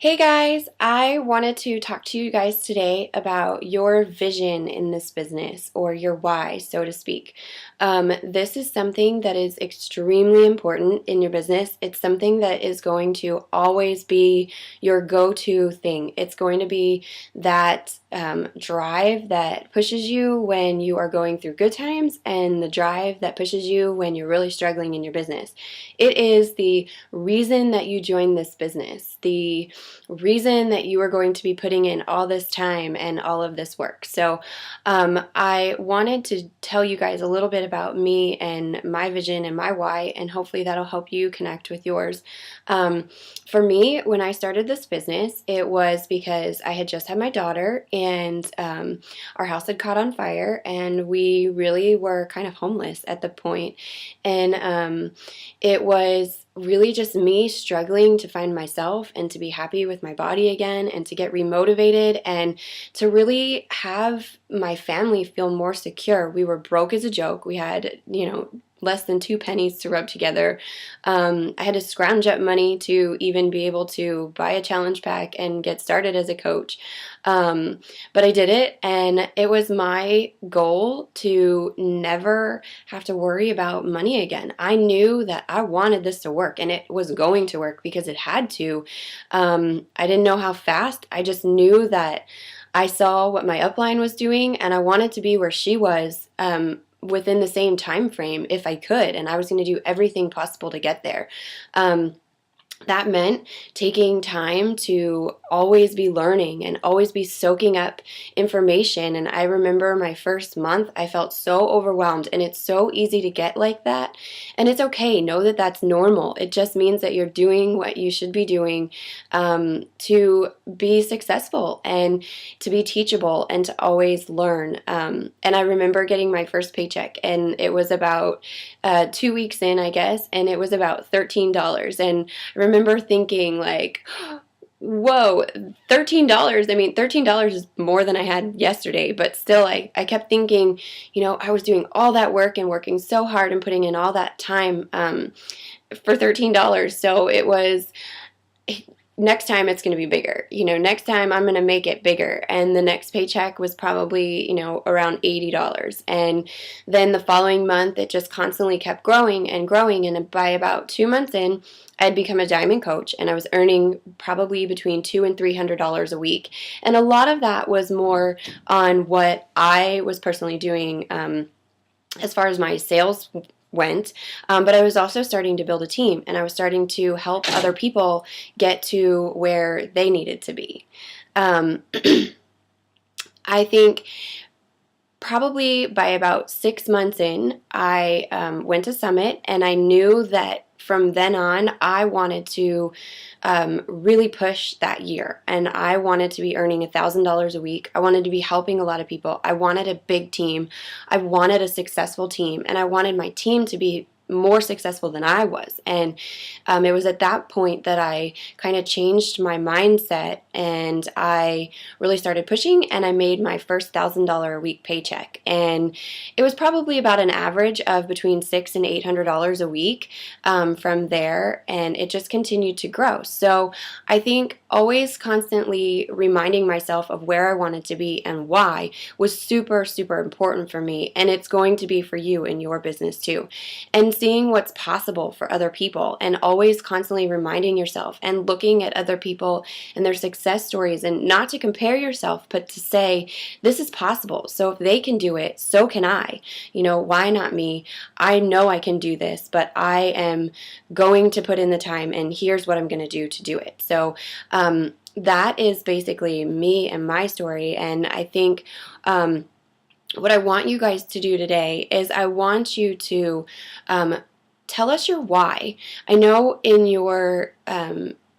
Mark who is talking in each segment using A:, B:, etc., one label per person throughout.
A: Hey guys, I wanted to talk to you guys today about your vision in this business, or your why, so to speak. This is something that is extremely important in your business. It's something that is going to always be your go-to thing. It's going to be that drive that pushes you when you are going through good times, and the drive that pushes you when you're really struggling in your business. It is the reason that you joined this business, the reason that you are going to be putting in all this time and all of this work. So I wanted to tell you guys a little bit about me and my vision and my why, and hopefully that'll help you connect with yours. For me, when I started this business, it was because I had just had my daughter, and our house had caught on fire, and we really were kind of homeless at the point. And it was really just me struggling to find myself and to be happy with my body again, and to get remotivated and to really have my family feel more secure. We were broke as a joke. We had, less than 2 pennies to rub together. I had to scrounge up money to even be able to buy a challenge pack and get started as a coach. But I did it, and it was my goal to never have to worry about money again. I knew that I wanted this to work, and it was going to work because it had to. I didn't know how fast. I just knew that I saw what my upline was doing, and I wanted to be where she was, within the same time frame if I could, and I was going to do everything possible to get there. That meant taking time to always be learning and always be soaking up information. And I remember my first month, I felt so overwhelmed, and it's so easy to get like that. And it's okay. Know that that's normal. It just means that you're doing what you should be doing to be successful and to be teachable and to always learn. And I remember getting my first paycheck, and it was about 2 weeks in, I guess, and it was about $13. And I remember thinking, like, whoa, $13. I mean, $13 is more than I had yesterday, but still, I kept thinking, I was doing all that work and working so hard and putting in all that time for $13. So it was, next time it's going to be bigger. Next time I'm going to make it bigger. And the next paycheck was probably, around $80. And then the following month, it just constantly kept growing and growing. And by about 2 months in, I'd become a diamond coach, and I was earning probably between $200 and $300 a week. And a lot of that was more on what I was personally doing as far as my sales went, but I was also starting to build a team, and I was starting to help other people get to where they needed to be. I think probably by about 6 months in, I went to Summit, and I knew that from then on, I wanted to really push that year, and I wanted to be earning $1,000 a week. I wanted to be helping a lot of people. I wanted a big team. I wanted a successful team, and I wanted my team to be more successful than I was. And it was at that point that I kind of changed my mindset, and I really started pushing, and I made my first $1,000 a week paycheck. And it was probably about an average of between $600 and $800 a week from there, and it just continued to grow. So I think always constantly reminding myself of where I wanted to be and why was super, super important for me, and it's going to be for you in your business too. And seeing what's possible for other people, and always constantly reminding yourself and looking at other people and their success stories, and not to compare yourself, but to say, this is possible. So if they can do it, so can I. Why not me? I know I can do this, but I am going to put in the time, and here's what I'm going to do it. So that is basically me and my story. And I think what I want you guys to do today is I want you to tell us your why. I know in your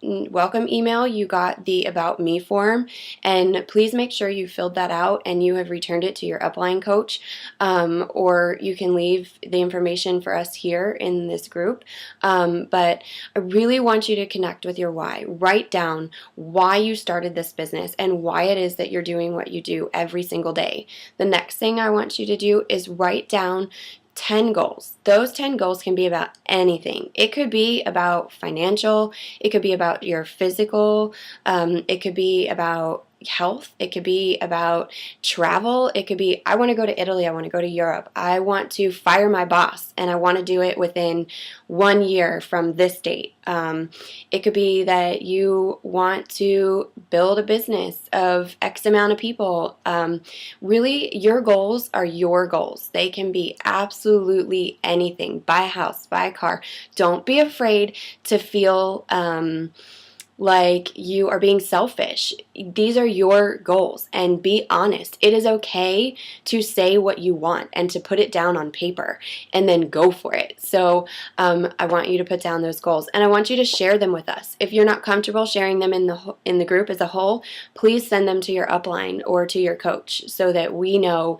A: welcome email you got the About Me form, and please make sure you filled that out and you have returned it to your upline coach, or you can leave the information for us here in this group. But I really want you to connect with your why. Write down why you started this business and why it is that you're doing what you do every single day. The next thing I want you to do is write down 10 goals. Those 10 goals can be about anything. It could be about financial, it could be about your physical, it could be about health, it could be about travel, it could be, I want to go to Italy, I want to go to Europe, I want to fire my boss, and I want to do it within 1 year from this date. It could be that you want to build a business of X amount of people. Really, your goals are your goals. They can be absolutely anything. Buy a house, buy a car. Don't be afraid to feel like you are being selfish. These are your goals, and be honest. It is okay to say what you want and to put it down on paper and then go for it. So I want you to put down those goals, and I want you to share them with us. If you're not comfortable sharing them in the group as a whole, please send them to your upline or to your coach so that we know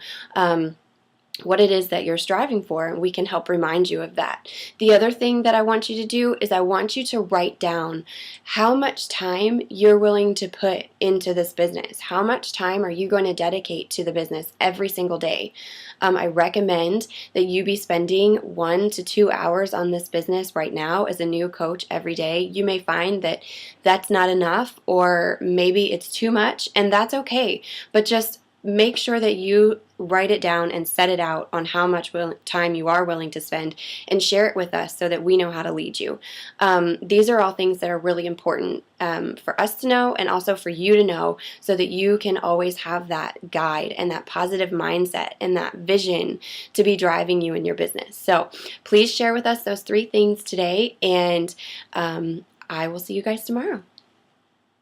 A: what it is that you're striving for, and we can help remind you of that. The other thing that I want you to do is I want you to write down how much time you're willing to put into this business. How much time are you going to dedicate to the business every single day? I recommend that you be spending 1 to 2 hours on this business right now as a new coach every day. You may find that that's not enough, or maybe it's too much, and that's okay. But just make sure that you write it down and set it out on how much time you are willing to spend, and share it with us so that we know how to lead you. These are all things that are really important for us to know, and also for you to know, so that you can always have that guide and that positive mindset and that vision to be driving you in your business. So please share with us those 3 things today, and I will see you guys tomorrow.